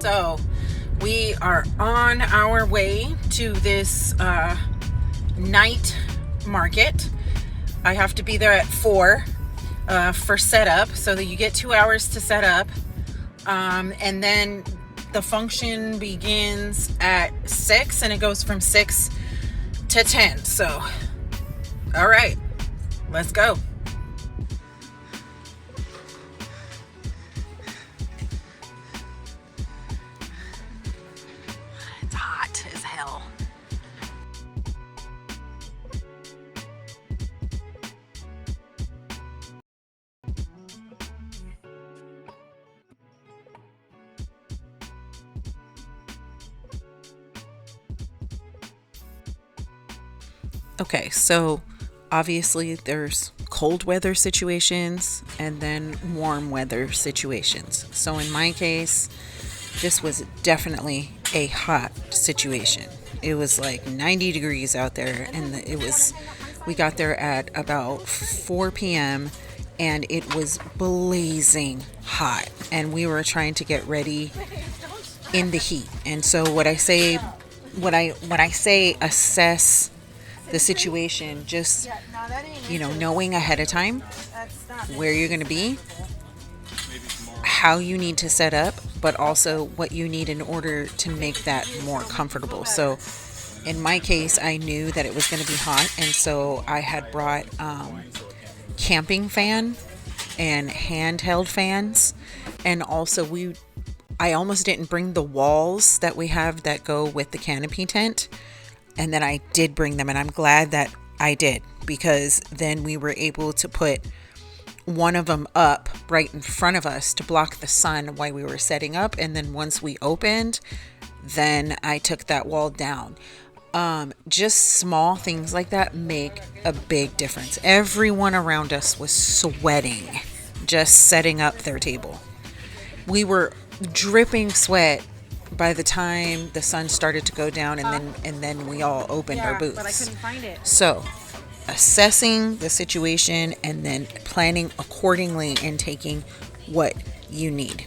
So we are on our way to this night market. I have to be there at 4 for setup, so that you get 2 hours to set up, and then the function begins at 6 and it goes from 6 to 10. So all right, let's go. It's hot as hell. Okay, so obviously there's cold weather situations and then warm weather situations. So in my case, this was definitely a hot situation. It was like 90 degrees out there, and we got there at about 4 p.m. and it was blazing hot, and we were trying to get ready in the heat. And so when I say assess the situation, just knowing ahead of time where you're going to be, how you need to set up, but also what you need in order to make that more comfortable. So in my case, I knew that it was going to be hot, and so I had brought camping fan and handheld fans, and also I almost didn't bring the walls that we have that go with the canopy tent. And then I did bring them, and I'm glad that I did, because then we were able to put one of them up right in front of us to block the sun while we were setting up. And then once we opened, then I took that wall down. Just small things like that make a big difference. Everyone around us was sweating just setting up their table. We were dripping sweat by the time the sun started to go down, and then we all opened our booths. But I couldn't find it. So assessing the situation and then planning accordingly and taking what you need.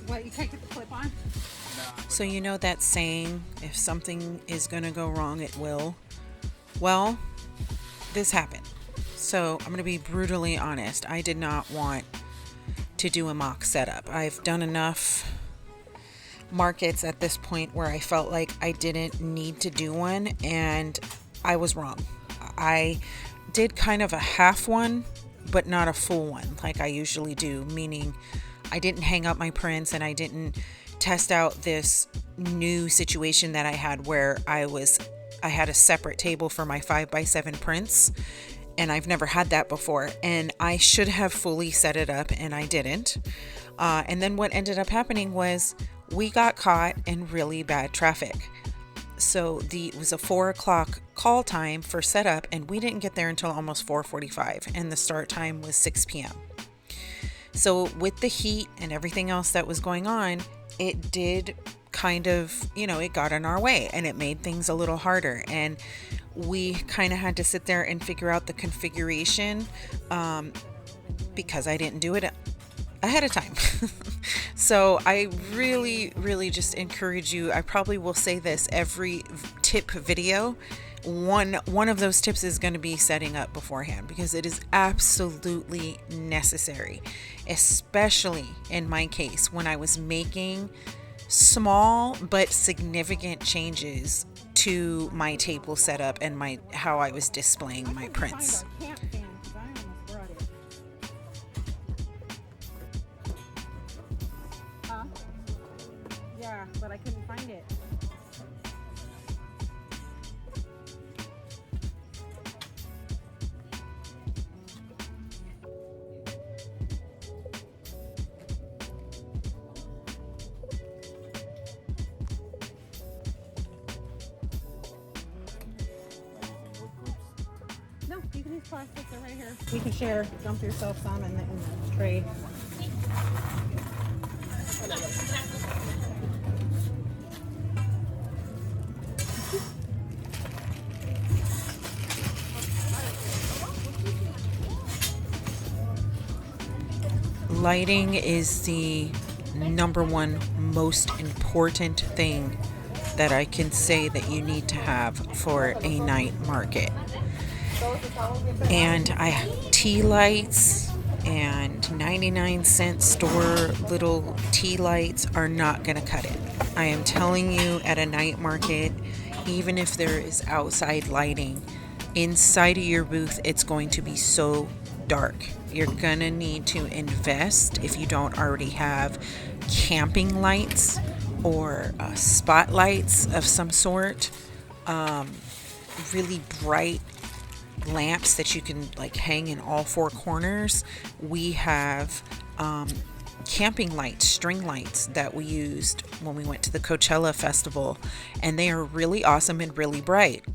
What, you can't get the clip on? So you know that saying, if something is going to go wrong, it will. Well, this happened. So I'm going to be brutally honest. I did not want to do a mock setup. I've done enough markets at this point where I felt like I didn't need to do one, and I was wrong. I did kind of a half one, but not a full one like I usually do, meaning I didn't hang up my prints and I didn't test out this new situation that I had where I had a separate table for my 5x7 prints, and I've never had that before, and I should have fully set it up and I didn't. And then what ended up happening was we got caught in really bad traffic. So it was a 4 o'clock call time for setup, and we didn't get there until almost 4:45, and the start time was 6 p.m. So with the heat and everything else that was going on, it did kind of, it got in our way, and it made things a little harder. And we kind of had to sit there and figure out the configuration, because I didn't do it ahead of time. So I really, really just encourage you. I probably will say this every tip video. One of those tips is going to be setting up beforehand, because it is absolutely necessary, especially in my case when I was making small but significant changes to my table setup and how I was displaying my prints. Yeah, but I couldn't find it. these plastics are right here. We can share. Dump yourself some in the tray. Lighting is the number one most important thing that I can say that you need to have for a night market. And tea lights and 99-cent store little tea lights are not going to cut it. I am telling you, at a night market, even if there is outside lighting, inside of your booth it's going to be so dark. You're gonna need to invest, if you don't already have, camping lights or spotlights of some sort, really bright lamps that you can like hang in all four corners. We have camping lights, string lights that we used when we went to the Coachella festival, and they are really awesome and really bright.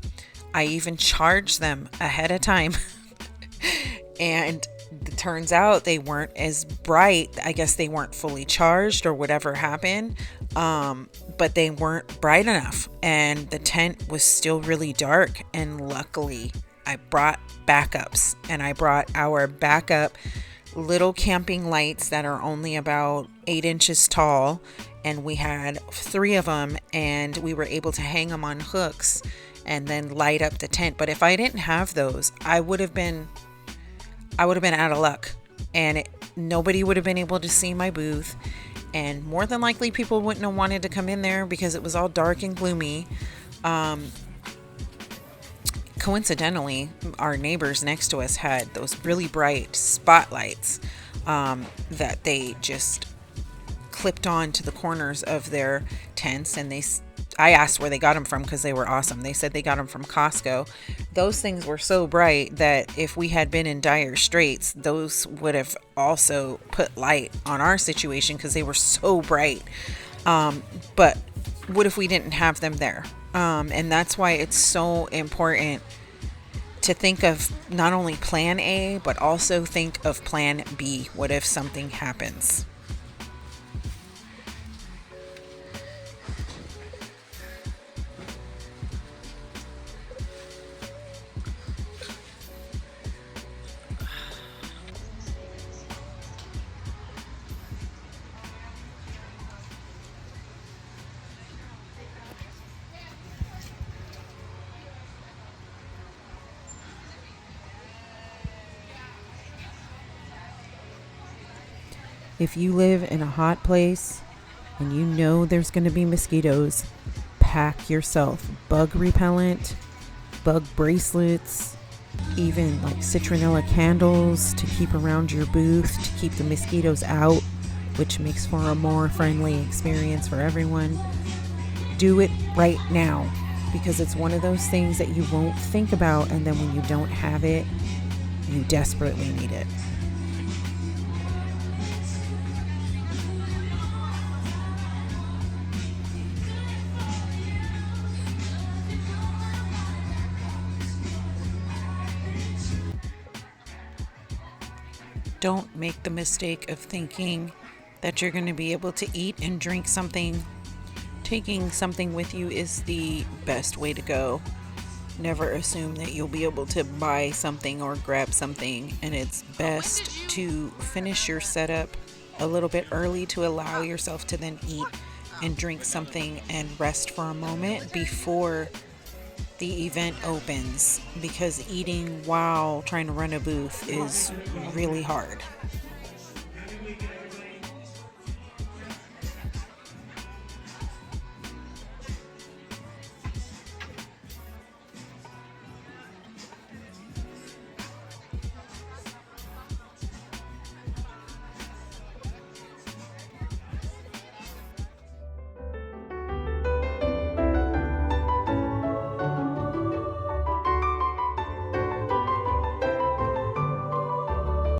I even charged them ahead of time and it turns out they weren't as bright. I guess they weren't fully charged or whatever happened, but they weren't bright enough, and the tent was still really dark. And luckily I brought backups, and I brought our backup little camping lights that are only about 8 inches tall, and we had 3 of them, and we were able to hang them on hooks and then light up the tent. But if I didn't have those, I would have been out of luck, and nobody would have been able to see my booth, and more than likely people wouldn't have wanted to come in there because it was all dark and gloomy. Coincidentally, our neighbors next to us had those really bright spotlights that they just clipped on to the corners of their tents, and I asked where they got them from because they were awesome. They said they got them from Costco. Those things were so bright that if we had been in dire straits, those would have also put light on our situation because they were so bright. But what if we didn't have them there? And that's why it's so important to think of not only plan A, but also think of plan B. What if something happens? If you live in a hot place and you know there's going to be mosquitoes, pack yourself bug repellent, bug bracelets, even like citronella candles to keep around your booth to keep the mosquitoes out, which makes for a more friendly experience for everyone. Do it right now, because it's one of those things that you won't think about, and then when you don't have it, you desperately need it. Don't make the mistake of thinking that you're going to be able to eat and drink something. Taking something with you is the best way to go. Never assume that you'll be able to buy something or grab something, and it's best to finish your setup a little bit early to allow yourself to then eat and drink something and rest for a moment before the event opens, because eating while trying to run a booth is really hard.